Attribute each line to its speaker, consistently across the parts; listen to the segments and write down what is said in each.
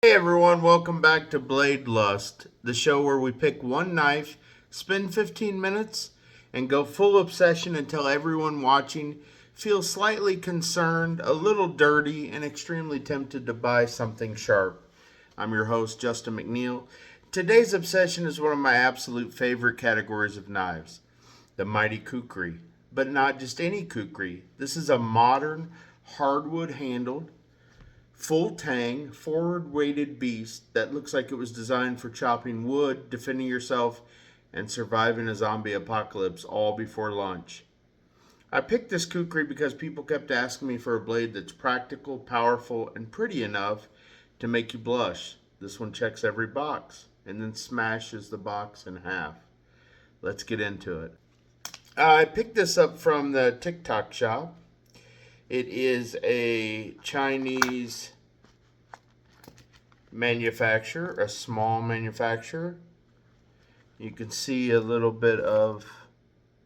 Speaker 1: Hey everyone, welcome back to Blade Lust, the show where we pick one knife, spend 15 minutes, and go full obsession until everyone watching feels slightly concerned, a little dirty, and extremely tempted to buy something sharp. I'm your host, Justin McNeil. Today's obsession is one of my absolute favorite categories of knives, the mighty Kukri. But not just any Kukri. This is a modern, hardwood handled, full tang, forward weighted beast that looks like it was designed for chopping wood, defending yourself, and surviving a zombie apocalypse all before lunch. I picked this kukri because people kept asking me for a blade that's practical, powerful, and pretty enough to make you blush. This one checks every box and then smashes the box in half. Let's get into it. I picked this up from the TikTok shop. It is a Chinese manufacturer, a small manufacturer. You can see a little bit of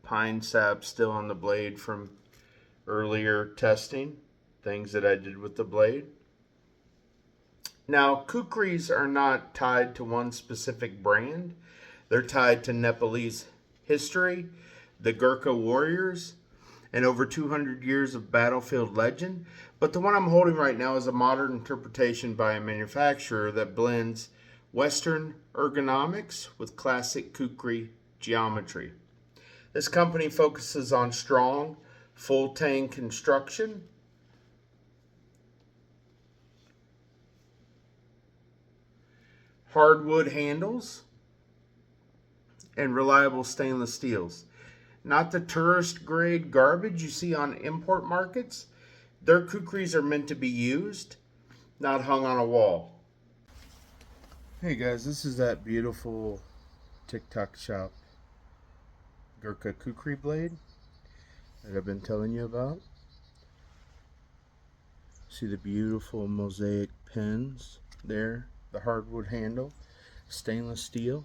Speaker 1: pine sap still on the blade from earlier testing, things that I did with the blade. Now, kukris are not tied to one specific brand. They're tied to Nepalese history, the Gurkha warriors, and over 200 years of battlefield legend. But the one I'm holding right now is a modern interpretation by a manufacturer that blends Western ergonomics with classic kukri geometry. This company focuses on strong, full tang construction, hardwood handles, and reliable stainless steels. Not the tourist grade garbage you see on import markets. Their kukris are meant to be used, not hung on a wall. Hey guys, this is that beautiful TikTok shop Gurkha kukri blade that I've been telling you about. See the beautiful mosaic pins there, the hardwood handle, stainless steel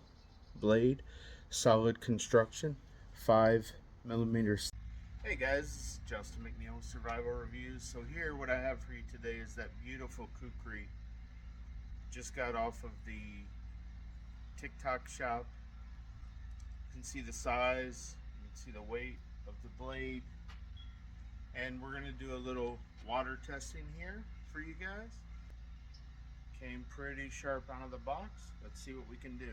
Speaker 1: blade, solid construction, 5mm. Hey guys, this is Justin McNeil with Survival Reviews. So here, what I have for you today is that beautiful kukri. Just got off of the TikTok shop. You can see the size, you can see the weight of the blade. And we're going to do a little water testing here for you guys. Came pretty sharp out of the box. Let's see what we can do.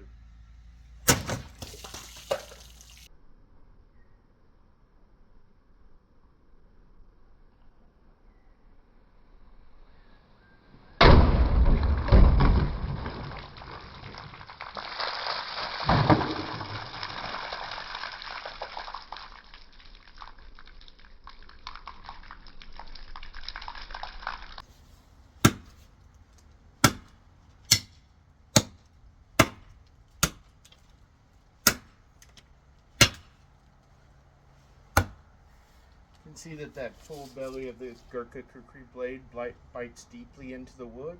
Speaker 1: You can see that full belly of the Gurkha kukri blade bites deeply into the wood.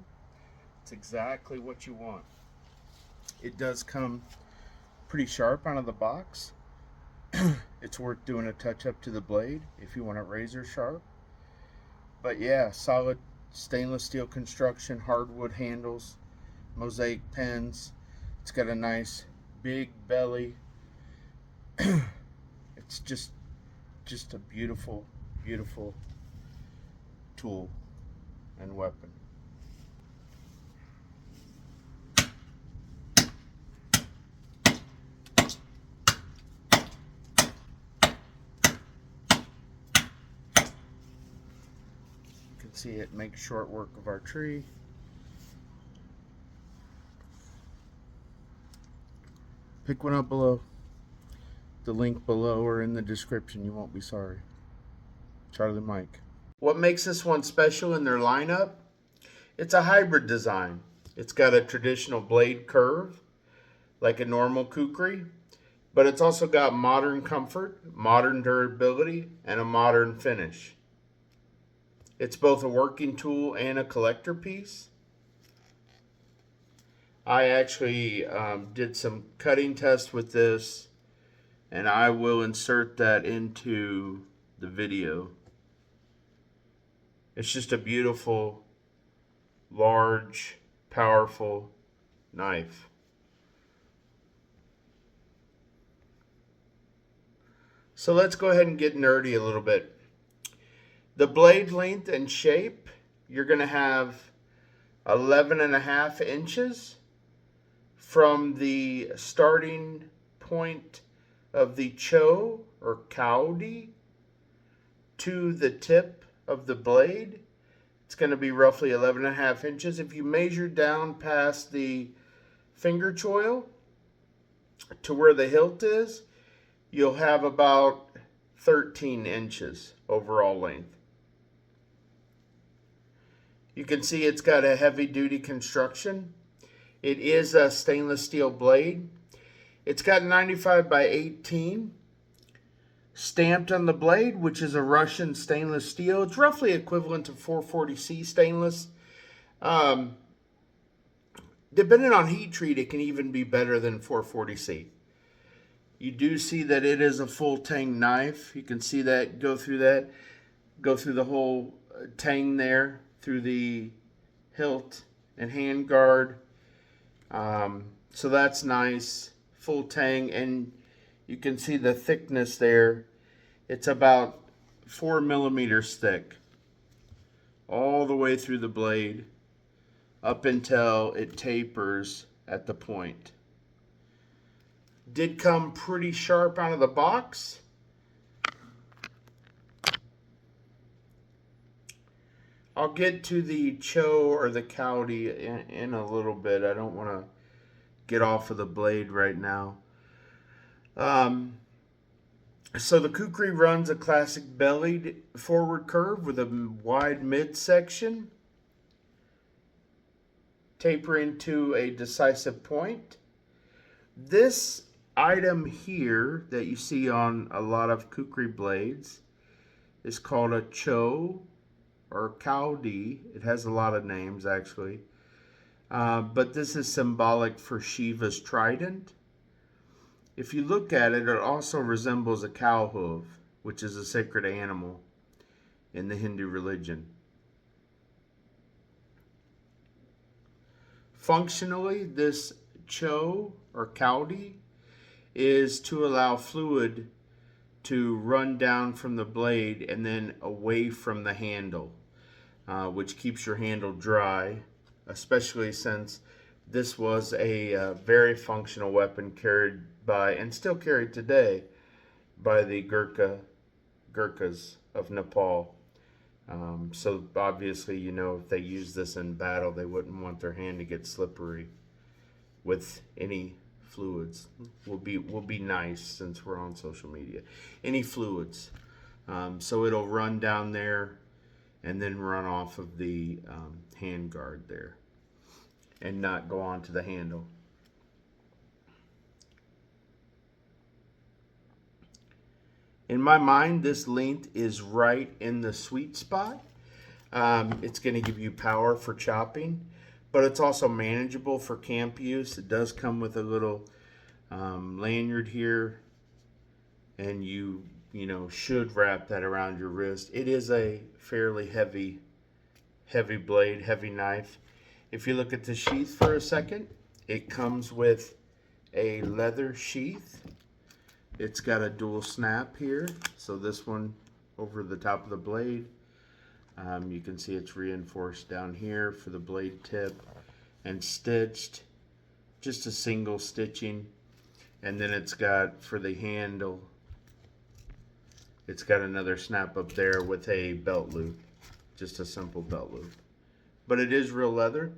Speaker 1: It's exactly what you want. It does come pretty sharp out of the box. It's worth doing a touch up to the blade if you want it razor sharp. But yeah, solid stainless steel construction, hardwood handles, mosaic pins. It's got a nice big belly. It's just a beautiful, beautiful tool and weapon. You can see it makes short work of our tree. Pick one up below. The link below or in the description. You won't be sorry. Charlie Mike. What makes this one special in their lineup? It's a hybrid design. It's got a traditional blade curve, like a normal kukri, but it's also got modern comfort, modern durability, and a modern finish. It's both a working tool and a collector piece. I actually did some cutting tests with this, and I will insert that into the video. It's just a beautiful, large powerful knife. So let's go ahead and get nerdy a little bit. The blade length and shape, you're going to have 11.5 inches from the starting point of the cho or cowdy to the tip of the blade. It's going to be roughly 11.5 inches. If you measure down past the finger choil to where the hilt is, you'll have about 13 inches overall length. You can see it's got a heavy duty construction. It is a stainless steel blade. It's got 95 by 18 stamped on the blade, which is a Russian stainless steel. It's roughly equivalent to 440C stainless. Depending on heat treat, it can even be better than 440C. You do see that it is a full tang knife. You can see that, go through the whole tang there, through the hilt and hand guard. So that's nice, full tang, and you can see the thickness there. It's about 4 millimeters thick, all the way through the blade, up until it tapers at the point. Did come pretty sharp out of the box. I'll get to the cho or the cowdy in a little bit. I don't want to get off of the blade right now. So the Kukri runs a classic bellied forward curve with a wide midsection, tapering to a decisive point. This item here that you see on a lot of Kukri blades is called a cho or cowdy. It has a lot of names actually, but this is symbolic for Shiva's trident. If you look at it, it also resembles a cow hoof, which is a sacred animal in the Hindu religion. Functionally, this cho or cowdy is to allow fluid to run down from the blade and then away from the handle, which keeps your handle dry, especially since this was a very functional weapon carried by, and still carried today, by the Gurkhas of Nepal. So obviously, you know, if they use this in battle, they wouldn't want their hand to get slippery with any fluids. Will be nice since we're on social media. Any fluids. So it'll run down there and then run off of the hand guard there and not go onto the handle. In my mind, this length is right in the sweet spot. It's going to give you power for chopping, but it's also manageable for camp use. It does come with a little lanyard here, and you should wrap that around your wrist. It is a fairly heavy blade, heavy knife. If you look at the sheath for a second, it comes with a leather sheath. It's got a dual snap here, so this one over the top of the blade. You can see it's reinforced down here for the blade tip and stitched, just a single stitching. And then it's got, for the handle, it's got another snap up there with a belt loop, just a simple belt loop. But it is real leather.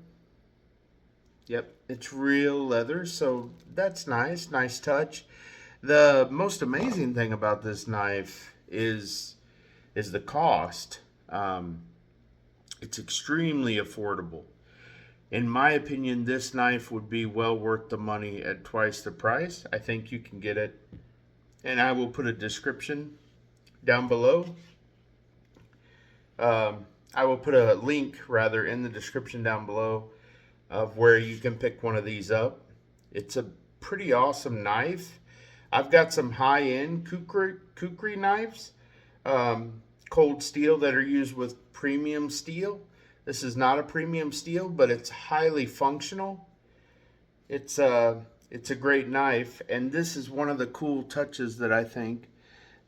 Speaker 1: Yep, it's real leather, so that's nice, nice touch. The most amazing thing about this knife is the cost. It's extremely affordable. In my opinion, this knife would be well worth the money at twice the price. I think you can get it, and I will put a description down below. I will put a link, rather, in the description down below of where you can pick one of these up. It's a pretty awesome knife. I've got some high-end Kukri knives, cold steel, that are used with premium steel. This is not a premium steel, but it's highly functional. It's a great knife, and this is one of the cool touches that I think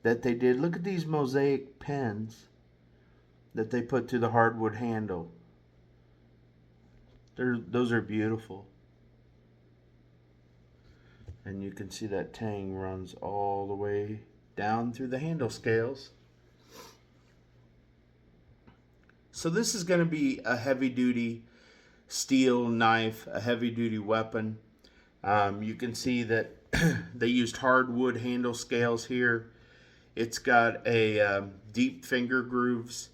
Speaker 1: that they did. Look at these mosaic pins that they put through the hardwood handle. Those are beautiful. And you can see that tang runs all the way down through the handle scales. So this is going to be a heavy duty steel knife, a heavy duty weapon. You can see that they used hardwood handle scales here. It's got a deep finger grooves.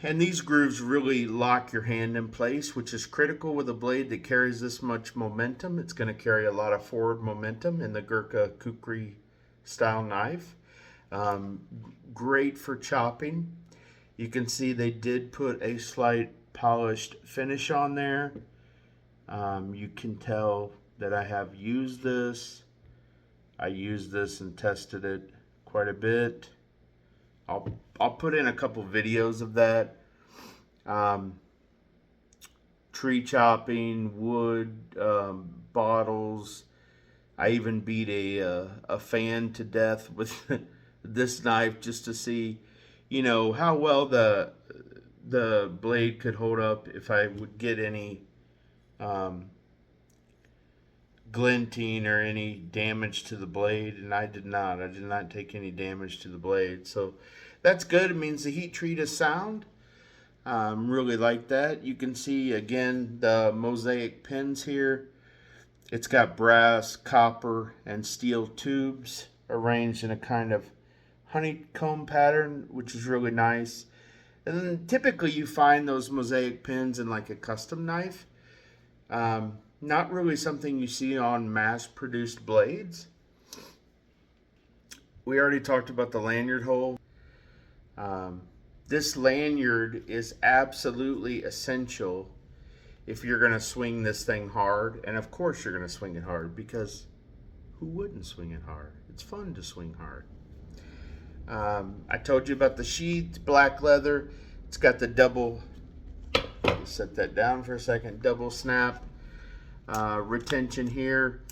Speaker 1: And these grooves really lock your hand in place, which is critical with a blade that carries this much momentum. It's going to carry a lot of forward momentum in the Gurkha Kukri style knife. Great for chopping. You can see they did put a slight polished finish on there. You can tell that I have used this. I used this and tested it quite a bit. I'll put in a couple videos of that. Tree chopping, wood, bottles. I even beat a fan to death with this knife just to see, you know, how well the blade could hold up if I would get any glinting or any damage to the blade, and I did not. I did not take any damage to the blade, so that's good. It means the heat treat is sound. Really like that. You can see again the mosaic pins here. It's got brass, copper, and steel tubes arranged in a kind of honeycomb pattern, which is really nice. And then typically you find those mosaic pins in like a custom knife. Not really something you see on mass-produced blades. We already talked about the lanyard hole. This lanyard is absolutely essential if you're going to swing this thing hard. And of course you're going to swing it hard, because who wouldn't swing it hard? It's fun to swing hard. I told you about the sheath, black leather. It's got the double, set that down for a second, double snap retention here.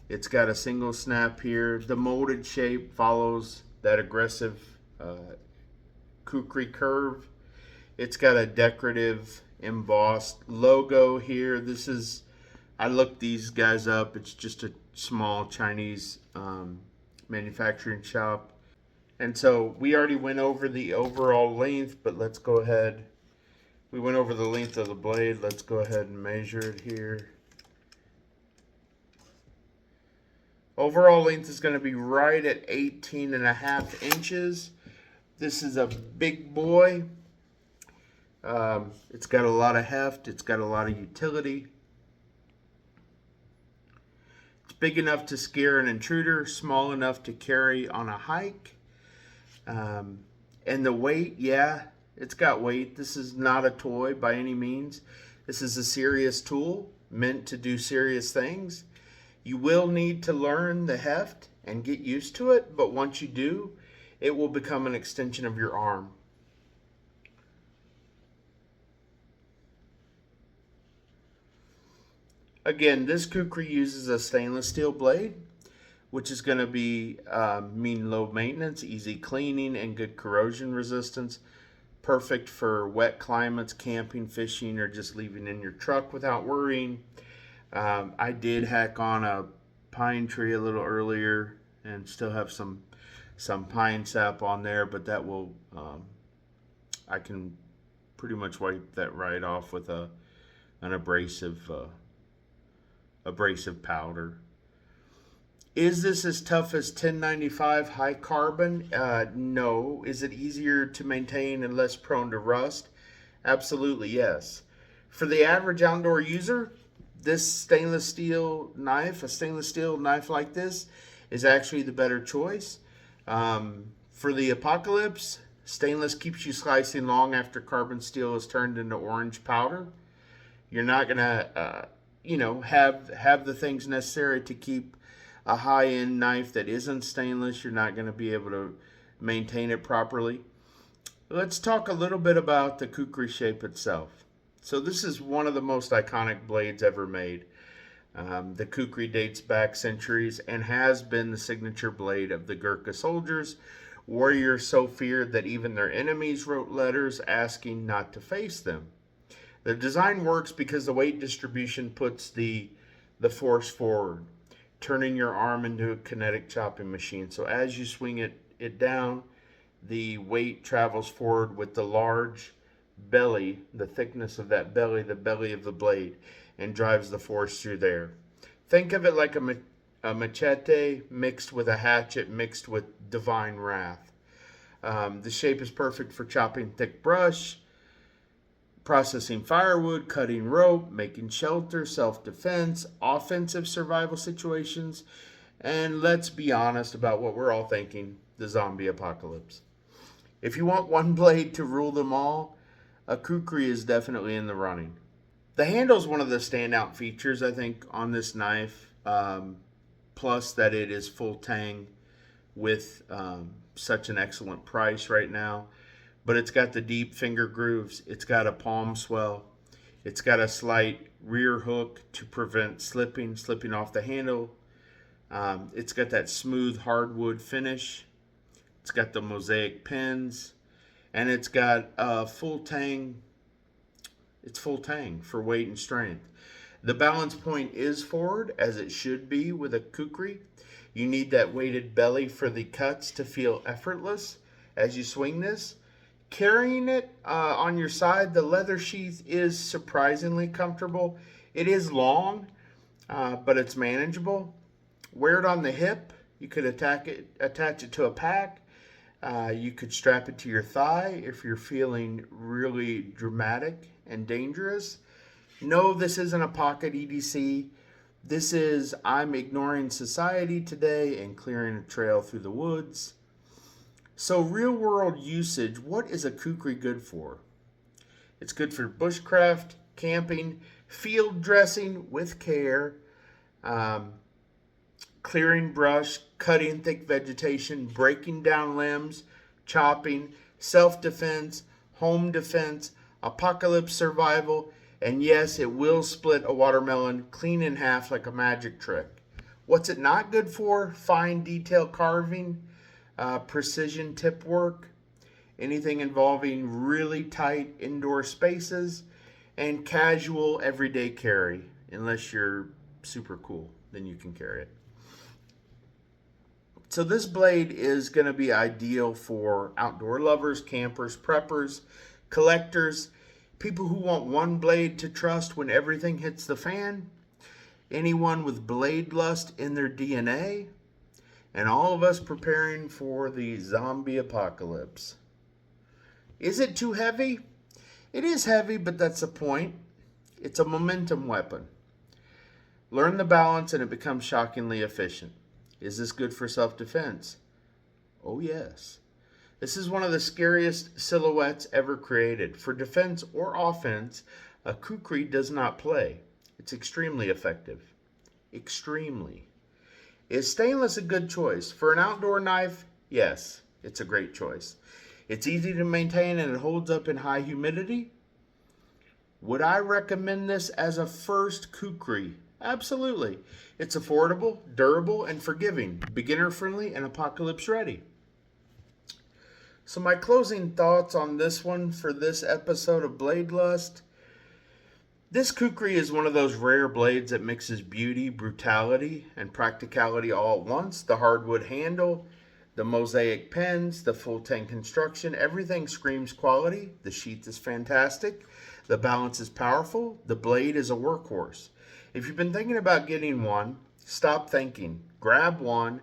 Speaker 1: It's got a single snap here. The molded shape follows that aggressive Kukri curve. It's got a decorative embossed logo here. This is, I looked these guys up. It's just a small Chinese manufacturing shop. And so we already went over the overall length, but let's go ahead. We went over the length of the blade. Let's go ahead and measure it here. Overall length is going to be right at 18.5 inches. This is a big boy. It's got a lot of heft. It's got a lot of utility. It's big enough to scare an intruder, small enough to carry on a hike. And the weight, yeah, it's got weight. This is not a toy by any means. This is a serious tool meant to do serious things. You will need to learn the heft and get used to it, but once you do, it will become an extension of your arm. Again, this Kukri uses a stainless steel blade, which is going to be mean low maintenance, easy cleaning, and good corrosion resistance. Perfect for wet climates, camping, fishing, or just leaving in your truck without worrying. I did hack on a pine tree a little earlier and still have some pine sap on there, but that will, I can pretty much wipe that right off with an abrasive powder. Is this as tough as 1095 high carbon? No. Is it easier to maintain and less prone to rust? Absolutely, yes. For the average outdoor user, this stainless steel knife, a stainless steel knife like this, is actually the better choice. For the apocalypse, stainless keeps you slicing long after carbon steel is turned into orange powder. You're not gonna, have the things necessary to keep a high-end knife that isn't stainless. You're not going to be able to maintain it properly. Let's talk a little bit about the Kukri shape itself. So this is one of the most iconic blades ever made. The Kukri dates back centuries and has been the signature blade of the Gurkha soldiers, warriors so feared that even their enemies wrote letters asking not to face them. The design works because the weight distribution puts the force forward, turning your arm into a kinetic chopping machine. So as you swing it down, the weight travels forward with the large belly, the thickness of that belly, the belly of the blade, and drives the force through there. Think of it like a machete mixed with a hatchet mixed with divine wrath. The shape is perfect for chopping thick brush, processing firewood, cutting rope, making shelter, self-defense, offensive survival situations, and let's be honest about what we're all thinking, the zombie apocalypse. If you want one blade to rule them all, a Kukri is definitely in the running. The handle is one of the standout features, I think, on this knife, plus that it is full tang with such an excellent price right now. But it's got the deep finger grooves, it's got a palm swell, it's got a slight rear hook to prevent slipping off the handle. It's got that smooth hardwood finish. It's got the mosaic pins, and it's got full tang. It's full tang for weight and strength. The balance point is forward, as it should be with a Kukri. You need that weighted belly for the cuts to feel effortless as you swing this. Carrying it on your side, the leather sheath is surprisingly comfortable. It is long, but it's manageable. Wear it on the hip. You could attach it to a pack. You could strap it to your thigh if you're feeling really dramatic and dangerous. No, this isn't a pocket EDC. This is I'm ignoring society today and clearing a trail through the woods. So real world usage, what is a Kukri good for? It's good for bushcraft, camping, field dressing with care, clearing brush, cutting thick vegetation, breaking down limbs, chopping, self-defense, home defense, apocalypse survival, and yes, it will split a watermelon clean in half like a magic trick. What's it not good for? Fine detail carving, precision tip work, anything involving really tight indoor spaces, and casual everyday carry. Unless you're super cool, then you can carry it. So this blade is going to be ideal for outdoor lovers, campers, preppers, collectors, people who want one blade to trust when everything hits the fan, anyone with blade lust in their DNA, and all of us preparing for the zombie apocalypse. Is it too heavy? It is heavy, but that's the point. It's a momentum weapon. Learn the balance and it becomes shockingly efficient. Is this good for self-defense? Oh yes. This is one of the scariest silhouettes ever created. For defense or offense, a Kukri does not play. It's extremely effective. Extremely. Is stainless a good choice? For an outdoor knife, yes, it's a great choice. It's easy to maintain and it holds up in high humidity. Would I recommend this as a first Kukri? Absolutely. It's affordable, durable, and forgiving, beginner-friendly, and apocalypse-ready. So my closing thoughts on this one for this episode of Blade Lust. This Kukri is one of those rare blades that mixes beauty, brutality, and practicality all at once. The hardwood handle, the mosaic pins, the full tang construction, everything screams quality. The sheath is fantastic. The balance is powerful. The blade is a workhorse. If you've been thinking about getting one, stop thinking. Grab one,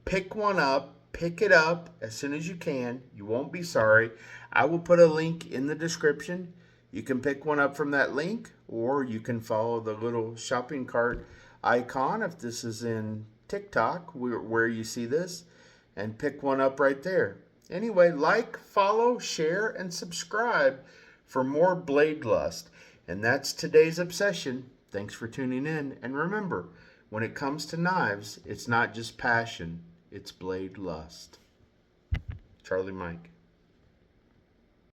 Speaker 1: pick one up, pick it up as soon as you can. You won't be sorry. I will put a link in the description. You can pick one up from that link, or you can follow the little shopping cart icon if this is in TikTok where you see this, and pick one up right there. Anyway, like, follow, share, and subscribe for more Blade Lust. And that's today's obsession. Thanks for tuning in. And remember, when it comes to knives, it's not just passion, it's blade lust. Charlie Mike.